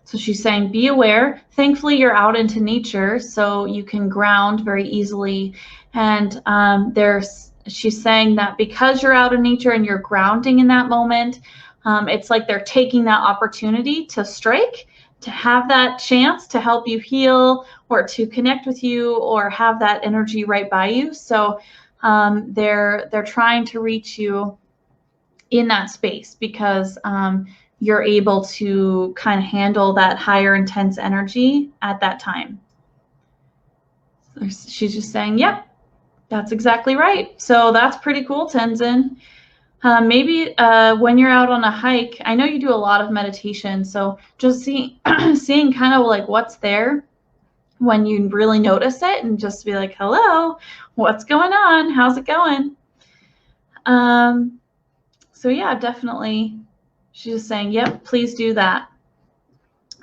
So she's saying, be aware. Thankfully, you're out into nature, so you can ground very easily. And she's saying that because you're out in nature and you're grounding in that moment, it's like they're taking that opportunity to strike, to have that chance to help you heal or to connect with you or have that energy right by you. So they're trying to reach you in that space because you're able to kind of handle that higher intense energy at that time. She's just saying, yep, that's exactly right. So that's pretty cool, Tenzin. Maybe when you're out on a hike, I know you do a lot of meditation, so just seeing kind of like what's there when you really notice it and just be like, hello, what's going on? How's it going? So yeah, definitely. She's just saying, yep, please do that.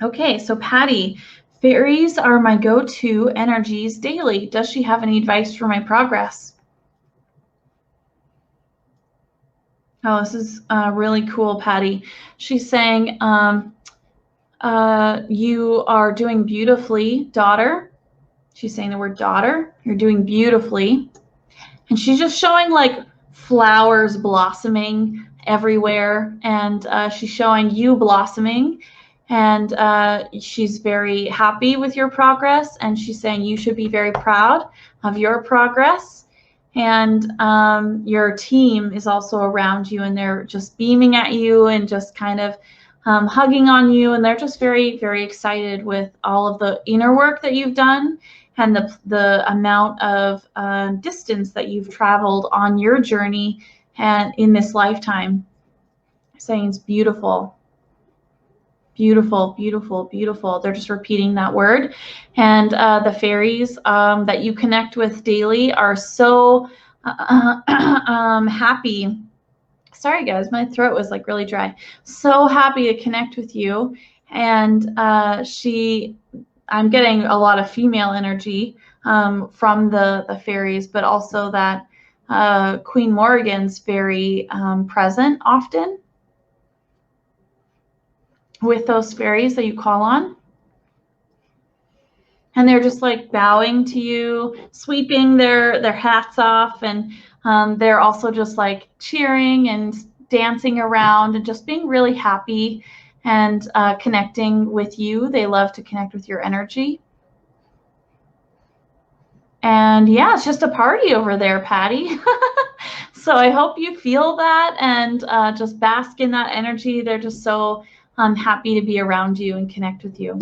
Okay, so Patty, fairies are my go-to energies daily. Does she have any advice for my progress? Oh, this is really cool, Patty. She's saying, you are doing beautifully, daughter. She's saying the word daughter. You're doing beautifully. And she's just showing like flowers blossoming everywhere. And she's showing you blossoming. And she's very happy with your progress. And she's saying you should be very proud of your progress. And your team is also around you, and they're just beaming at you and just kind of hugging on you. And they're just very, very excited with all of the inner work that you've done and the amount of distance that you've traveled on your journey and in this lifetime. Saying it's beautiful. Beautiful, beautiful, beautiful. They're just repeating that word. And the fairies that you connect with daily are so happy. Sorry, guys, my throat was like really dry. So happy to connect with you. And I'm getting a lot of female energy from the fairies, but also that Queen Morrigan's very present often with those fairies that you call on. And they're just like bowing to you, sweeping their hats off, and they're also just like cheering and dancing around and just being really happy and connecting with you. They love to connect with your energy. And yeah, it's just a party over there, Patty. So I hope you feel that and just bask in that energy. They're just so happy to be around you and connect with you.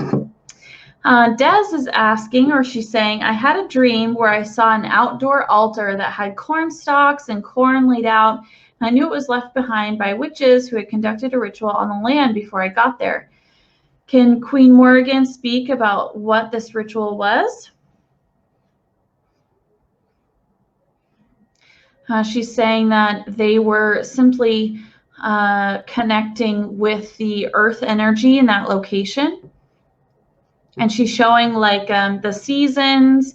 Des is asking, or she's saying, I had a dream where I saw an outdoor altar that had corn stalks and corn laid out. And I knew it was left behind by witches who had conducted a ritual on the land before I got there. Can Queen Morrigan speak about what this ritual was? She's saying that they were simply connecting with the earth energy in that location. And she's showing like the seasons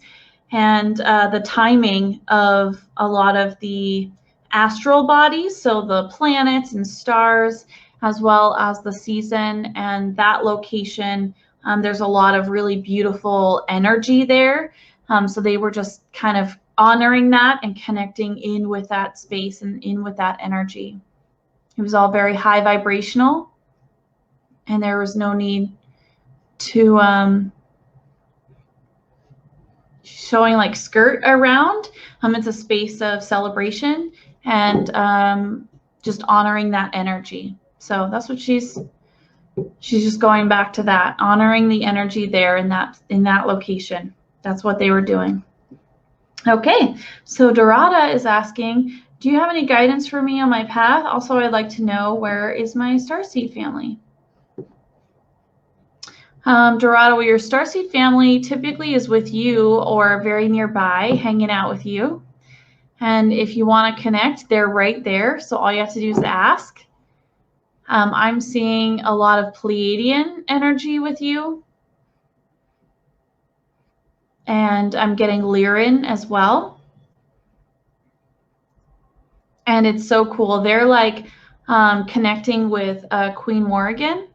and the timing of a lot of the astral bodies, so the planets and stars, as well as the season and that location. There's a lot of really beautiful energy there. So they were just kind of honoring that and connecting in with that space and in with that energy. It was all very high vibrational, and there was no need to showing like skirt around. It's a space of celebration and just honoring that energy. So that's what she's just going back to that, honoring the energy there in that location. That's what they were doing. Okay, so Dorada is asking, do you have any guidance for me on my path? Also, I'd like to know, where is my starseed family? Dorada, well, your starseed family typically is with you or very nearby, hanging out with you. And if you want to connect, they're right there. So all you have to do is ask. I'm seeing a lot of Pleiadian energy with you. And I'm getting Lyran as well. And it's so cool. They're like connecting with Queen Morrigan.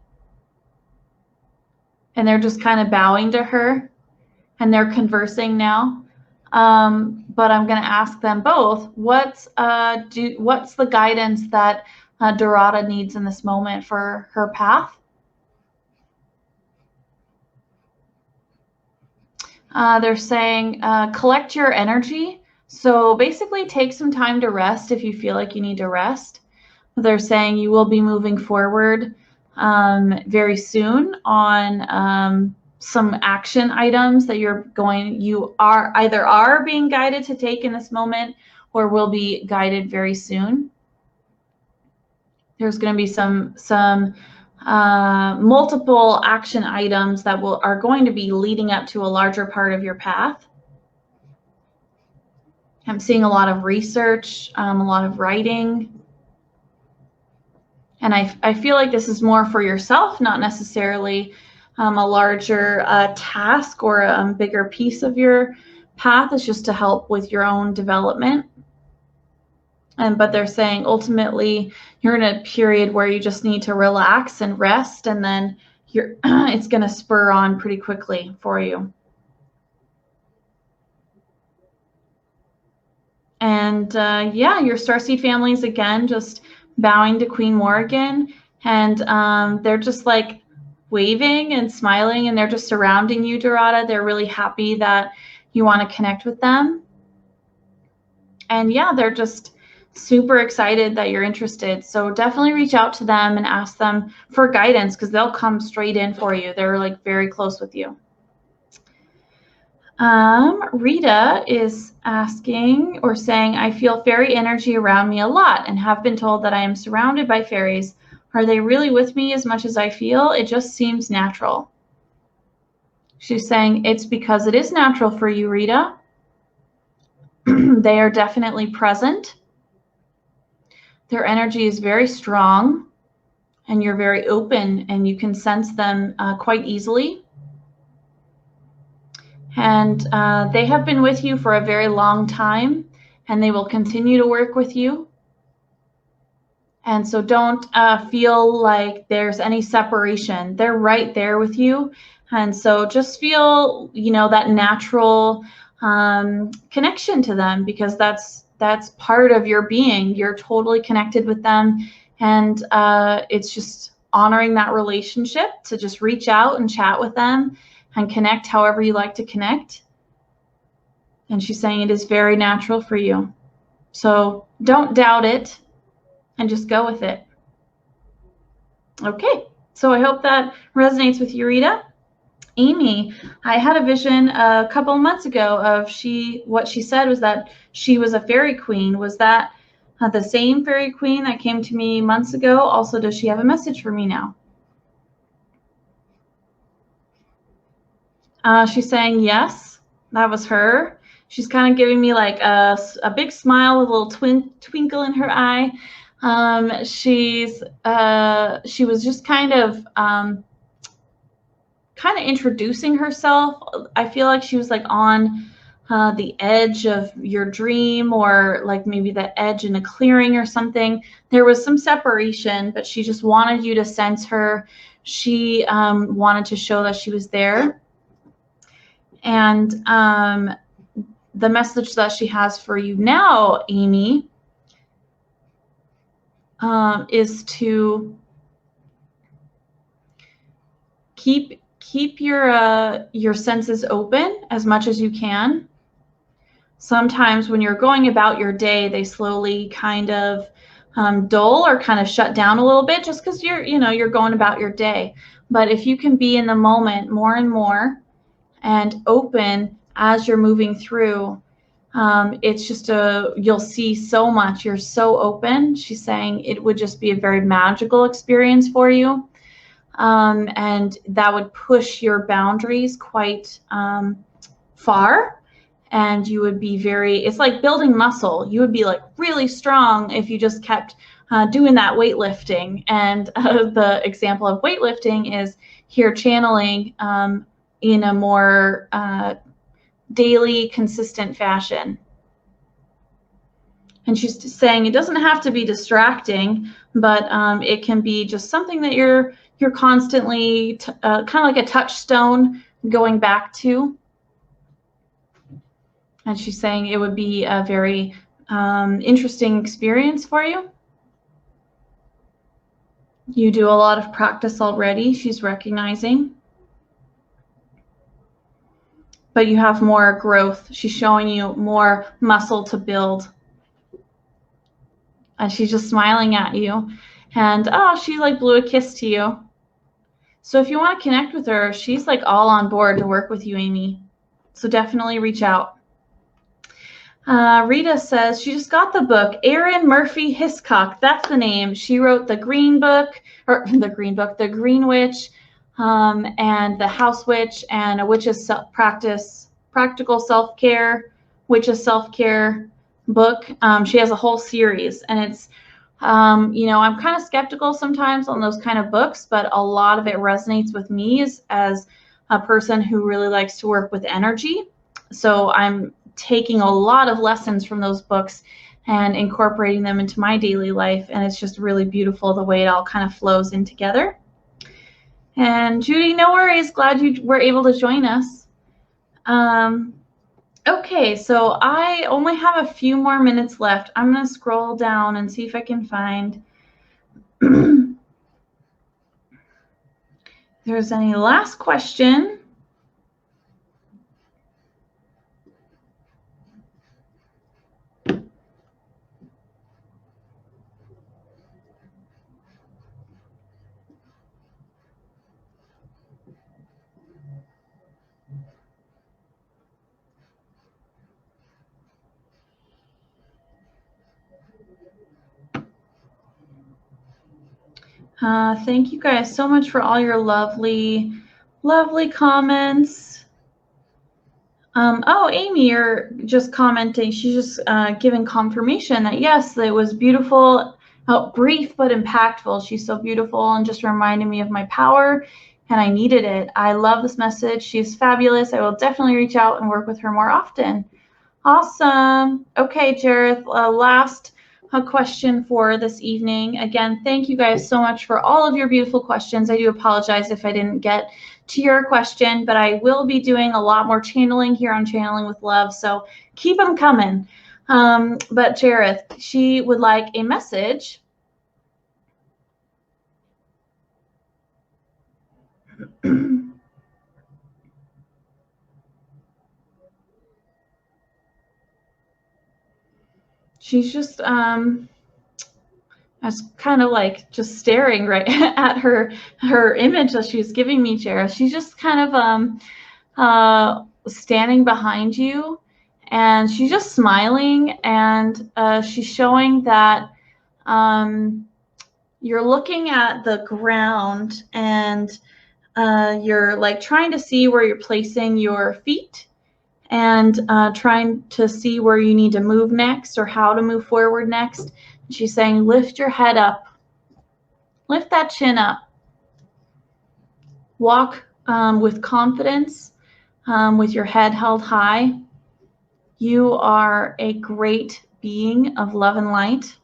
And they're just kind of bowing to her. And they're conversing now. But I'm going to ask them both, what's the guidance that Dorada needs in this moment for her path? They're saying, collect your energy. So basically take some time to rest if you feel like you need to rest. They're saying you will be moving forward very soon on some action items that you are being guided to take in this moment or will be guided very soon. There's going to be some multiple action items that are going to be leading up to a larger part of your path. I'm seeing a lot of research, a lot of writing. And I feel like this is more for yourself, not necessarily a larger task or a bigger piece of your path. It's just to help with your own development. But they're saying ultimately you're in a period where you just need to relax and rest, and then it's going to spur on pretty quickly for you. And yeah, your starseed family is again just bowing to Queen Morrigan, and they're just like waving and smiling, and they're just surrounding you, Dorada. They're really happy that you want to connect with them. And yeah, they're just super excited that you're interested. So definitely reach out to them and ask them for guidance, because they'll come straight in for you. They're like very close with you. Rita is asking or saying, I feel fairy energy around me a lot and have been told that I am surrounded by fairies. Are they really with me as much as I feel? It just seems natural. She's saying it's because it is natural for you, Rita. They are definitely present. Their energy is very strong, and you're very open, and you can sense them quite easily. And they have been with you for a very long time, and they will continue to work with you. And so don't feel like there's any separation. They're right there with you. And so just feel, that natural connection to them, because that's part of your being. You're totally connected with them. And it's just honoring that relationship to just reach out and chat with them and connect however you like to connect. And she's saying it is very natural for you. So don't doubt it and just go with it. Okay, so I hope that resonates with you, Rita. Amy, I had a vision a couple of months ago of what she said was that she was a fairy queen. Was that the same fairy queen that came to me months ago? Also, does she have a message for me now? She's saying yes, that was her. She's kind of giving me like a big smile with a little twinkle in her eye. She was just kind of introducing herself. I feel like she was like on the edge of your dream, or like maybe the edge in a clearing or something. There was some separation, but she just wanted you to sense her. She wanted to show that she was there. And the message that she has for you now, Amy, is to keep your senses open as much as you can. Sometimes when you're going about your day, they slowly kind of dull or kind of shut down a little bit, just because you're going about your day. But if you can be in the moment more and more and open as you're moving through, it's just you'll see so much. You're so open. She's saying it would just be a very magical experience for you. And that would push your boundaries quite far, and you would be it's like building muscle. You would be like really strong if you just kept doing that weightlifting. And the example of weightlifting is here channeling in a more daily, consistent fashion. And she's saying it doesn't have to be distracting, but it can be just something that you're constantly kind of like a touchstone going back to. And she's saying it would be a very interesting experience for you. You do a lot of practice already, she's recognizing. But you have more growth. She's showing you more muscle to build. And she's just smiling at you. And she like blew a kiss to you. So if you want to connect with her, she's like all on board to work with you, Amy. So definitely reach out. Rita says she just got the book, Erin Murphy Hiscock. That's the name. She wrote the Green Book, or the Green Witch, and the House Witch, and a Witch's Practical Self-Care, Witch's Self-Care book. She has a whole series, and it's, I'm kind of skeptical sometimes on those kind of books, but a lot of it resonates with me as a person who really likes to work with energy. So I'm taking a lot of lessons from those books and incorporating them into my daily life, and it's just really beautiful the way it all kind of flows in together. And Judy, no worries, glad you were able to join us. Okay, so I only have a few more minutes left. I'm going to scroll down and see if I can find there's any last question. Thank you guys so much for all your lovely, lovely comments. Oh, Amy, you're just commenting. She's just giving confirmation that yes, it was beautiful, brief but impactful. She's so beautiful and just reminded me of my power, and I needed it. I love this message. She's fabulous. I will definitely reach out and work with her more often. Awesome. Okay, Jareth, last question for this evening. Again, thank you guys so much for all of your beautiful questions. I do apologize if I didn't get to your question, but I will be doing a lot more channeling here on Channeling with Love, so keep them coming. But Jareth, she would like a message. She's just I was kind of like just staring right at her image that she was giving me, Jareth. She's just kind of standing behind you, and she's just smiling, and she's showing that you're looking at the ground, and you're like trying to see where you're placing your feet, and trying to see where you need to move next or how to move forward next. She's saying, lift your head up, lift that chin up, walk with confidence, with your head held high. You are a great being of love and light.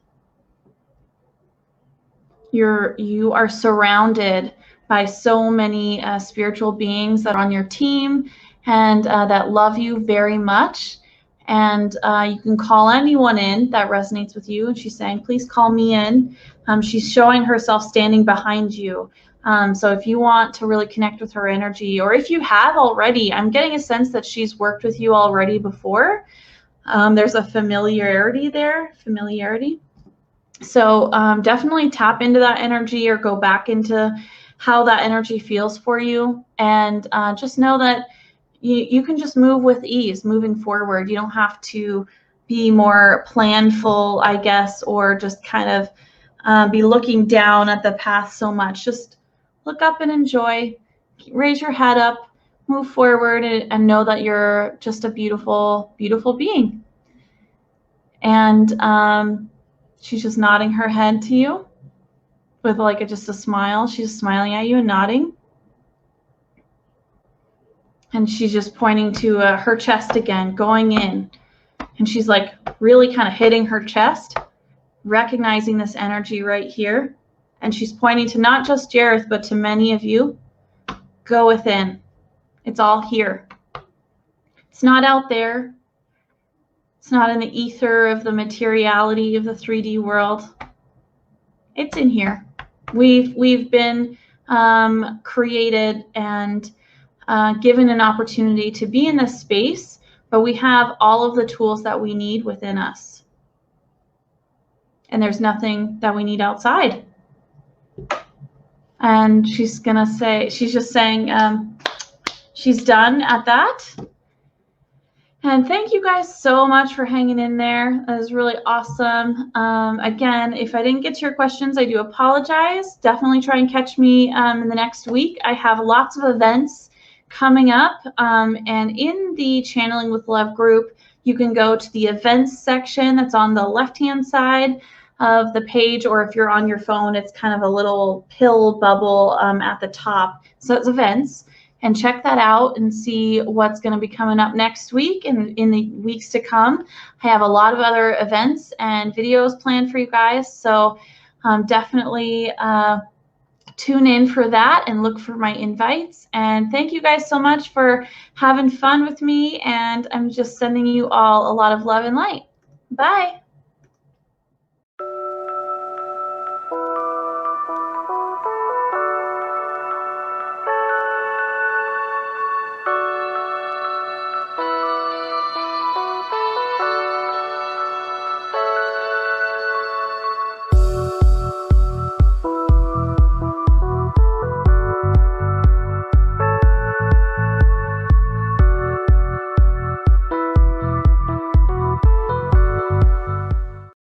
You are surrounded by so many spiritual beings that are on your team and that love you very much. And you can call anyone in that resonates with you. And she's saying, please call me in. She's showing herself standing behind you. So if you want to really connect with her energy, or if you have already, I'm getting a sense that she's worked with you already before. There's a familiarity there, So definitely tap into that energy or go back into how that energy feels for you. And just know that you can just move with ease moving forward. You don't have to be more planful, I guess, or just kind of be looking down at the path so much. Just look up and enjoy. Raise your head up, move forward, and know that you're just a beautiful, beautiful being. And she's just nodding her head to you with like just a smile. She's smiling at you and nodding. And she's just pointing to her chest again, going in. And she's like really kind of hitting her chest, recognizing this energy right here. And she's pointing to not just Jareth, but to many of you. Go within. It's all here. It's not out there. It's not in the ether of the materiality of the 3D world. It's in here. We've been created and given an opportunity to be in this space, but we have all of the tools that we need within us. And there's nothing that we need outside. And she's gonna say, she's just saying she's done at that. And thank you guys so much for hanging in there. That was really awesome. Again, if I didn't get to your questions, I do apologize. Definitely try and catch me in the next week. I have lots of events coming up. And in the Channeling with Love group, you can go to the events section that's on the left-hand side of the page, or if you're on your phone, it's kind of a little pill bubble at the top. So it's events. And check that out and see what's going to be coming up next week and in the weeks to come. I have a lot of other events and videos planned for you guys. So definitely tune in for that and look for my invites. And thank you guys so much for having fun with me. And I'm just sending you all a lot of love and light. Bye.